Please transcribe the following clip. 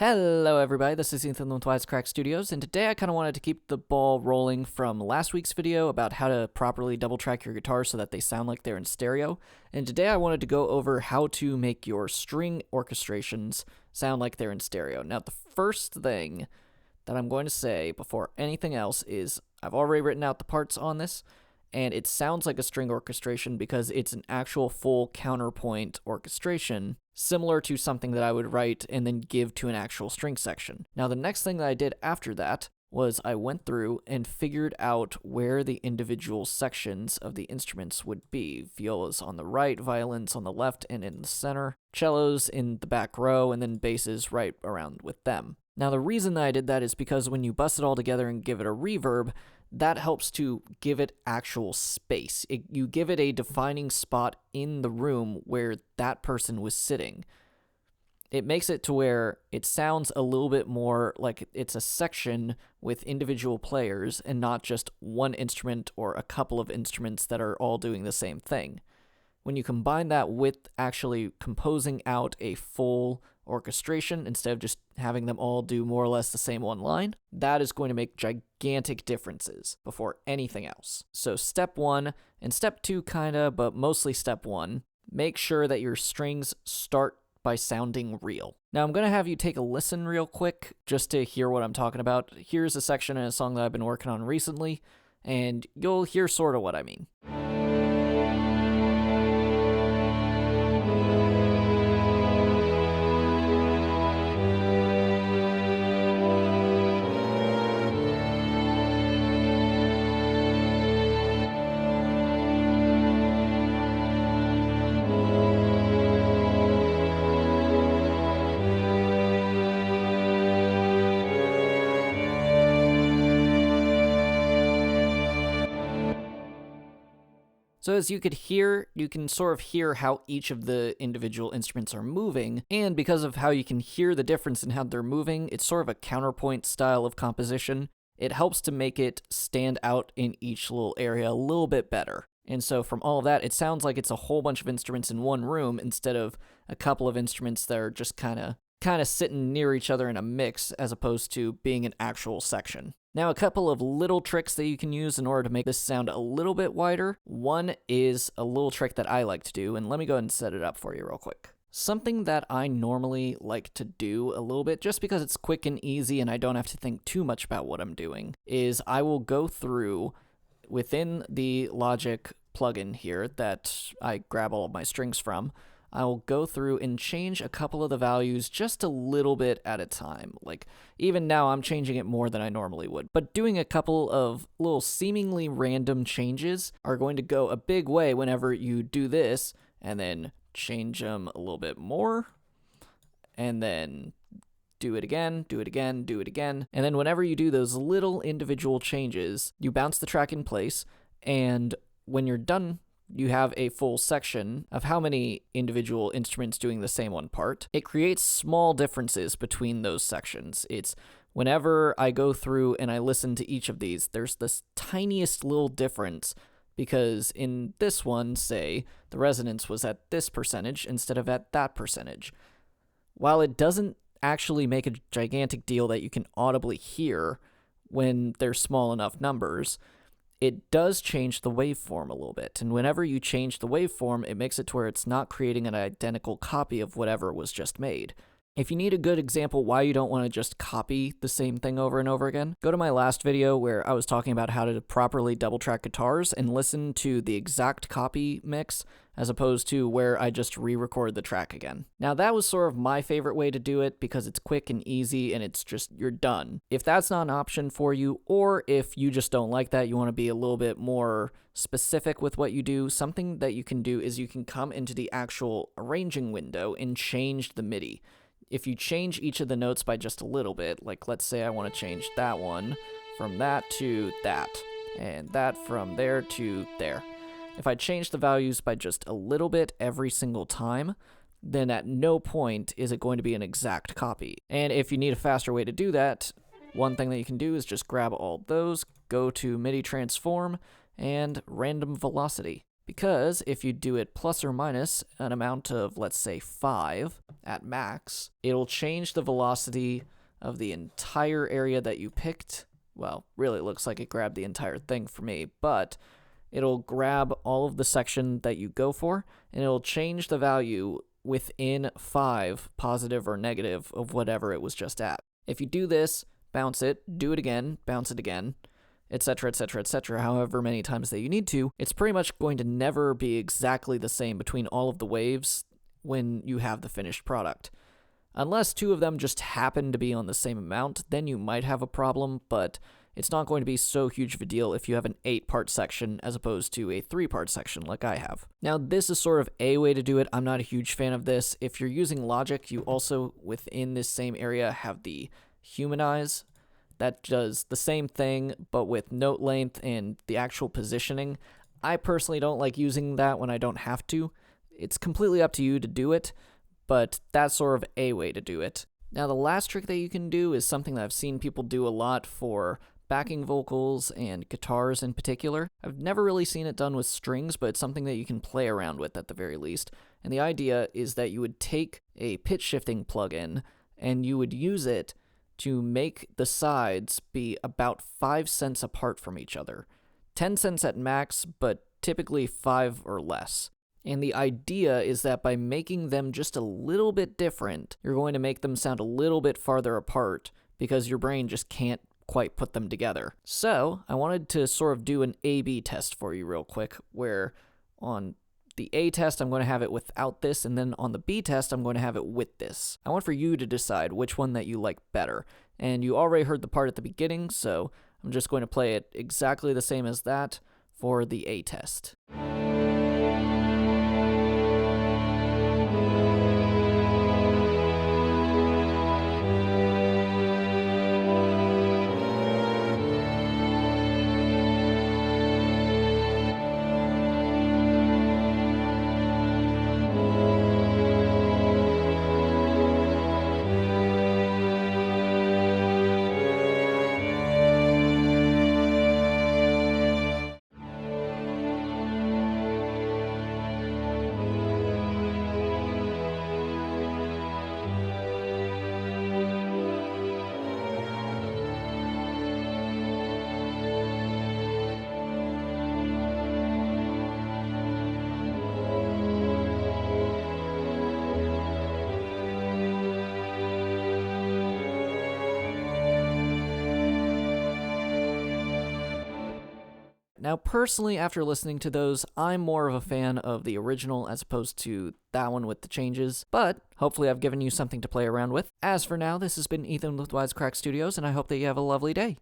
Hello everybody, this is Ethan with WiseCrack Studios, and today I kind of wanted to keep the ball rolling from last week's video about how to properly double track your guitar so that they sound like they're in stereo. And today I wanted to go over how to make your string orchestrations sound like they're in stereo. Now the first thing that I'm going to say before anything else is I've already written out the parts on this, and it sounds like a string orchestration because it's an actual full counterpoint orchestration, similar to something that I would write and then give to an actual string section. Now, the next thing that I did after that was I went through and figured out where the individual sections of the instruments would be. Violas on the right, violins on the left and in the center, cellos in the back row, and then basses right around with them. Now, the reason that I did that is because when you bust it all together and give it a reverb, that helps to give it actual space. You give it a defining spot in the room where that person was sitting. It makes it to where it sounds a little bit more like it's a section with individual players and not just one instrument or a couple of instruments that are all doing the same thing. When you combine that with actually composing out a full orchestration instead of just having them all do more or less the same one line, that is going to make gigantic differences before anything else. So step one and step two kinda, but mostly step one, make sure that your strings start by sounding real. Now I'm going to have you take a listen real quick just to hear what I'm talking about. Here's a section in a song that I've been working on recently, and you'll hear sort of what I mean. So as you could hear, you can sort of hear how each of the individual instruments are moving, and because of how you can hear the difference in how they're moving, it's sort of a counterpoint style of composition. It helps to make it stand out in each little area a little bit better. And so from all of that, it sounds like it's a whole bunch of instruments in one room instead of a couple of instruments that are just kind of sitting near each other in a mix as opposed to being an actual section. Now, a couple of little tricks that you can use in order to make this sound a little bit wider. One is a little trick that I like to do, and let me go ahead and set it up for you real quick. Something that I normally like to do a little bit, just because it's quick and easy and I don't have to think too much about what I'm doing, is I will go through within the Logic plugin here that I grab all of my strings from. I will go through and change a couple of the values just a little bit at a time. Like, even now I'm changing it more than I normally would. But doing a couple of little seemingly random changes are going to go a big way whenever you do this, and then change them a little bit more, and then do it again, do it again, do it again. And then whenever you do those little individual changes, you bounce the track in place, and when you're done, you have a full section of how many individual instruments doing the same one part. It creates small differences between those sections. It's whenever I go through and I listen to each of these, there's this tiniest little difference because in this one, say, the resonance was at this percentage instead of at that percentage. While it doesn't actually make a gigantic deal that you can audibly hear when they're small enough numbers, it does change the waveform a little bit, and whenever you change the waveform, it makes it to where it's not creating an identical copy of whatever was just made. If you need a good example why you don't want to just copy the same thing over and over again, go to my last video where I was talking about how to properly double track guitars and listen to the exact copy mix as opposed to where I just re-record the track again. Now that was sort of my favorite way to do it because it's quick and easy and it's just, you're done. If that's not an option for you, or if you just don't like that, you want to be a little bit more specific with what you do, something that you can do is you can come into the actual arranging window and change the Midi. If you change each of the notes by just a little bit, like let's say I want to change that one from that to that, and that from there to there. If I change the values by just a little bit every single time, then at no point is it going to be an exact copy. And if you need a faster way to do that, one thing that you can do is just grab all those, go to MIDI transform, and random velocity. Because if you do it plus or minus an amount of, let's say, 5 at max, it'll change the velocity of the entire area that you picked. Well, really it looks like it grabbed the entire thing for me, but it'll grab all of the section that you go for, and it'll change the value within 5, positive or negative, of whatever it was just at. If you do this, bounce it, do it again, bounce it again, etc., etc., etc., however many times that you need to, it's pretty much going to never be exactly the same between all of the waves when you have the finished product. Unless 2 of them just happen to be on the same amount, then you might have a problem, but it's not going to be so huge of a deal if you have an 8-part section as opposed to a 3-part section like I have. Now, this is sort of a way to do it. I'm not a huge fan of this. If you're using logic, you also, within this same area, have the humanize. That does the same thing, but with note length and the actual positioning. I personally don't like using that when I don't have to. It's completely up to you to do it, but that's sort of a way to do it. Now, the last trick that you can do is something that I've seen people do a lot for backing vocals and guitars in particular. I've never really seen it done with strings, but it's something that you can play around with at the very least. And the idea is that you would take a pitch shifting plugin and you would use it to make the sides be about 5 cents apart from each other. 10 cents at max, but typically 5 or less. And the idea is that by making them just a little bit different, you're going to make them sound a little bit farther apart because your brain just can't quite put them together. So I wanted to sort of do an A/B test for you real quick, where on the A test, I'm going to have it without this, and then on the B test, I'm going to have it with this. I want for you to decide which one that you like better. And you already heard the part at the beginning, so I'm just going to play it exactly the same as that for the A test. Now, personally, after listening to those, I'm more of a fan of the original as opposed to that one with the changes, but hopefully I've given you something to play around with. As for now, this has been Ethan with WiseCrack Studios, and I hope that you have a lovely day.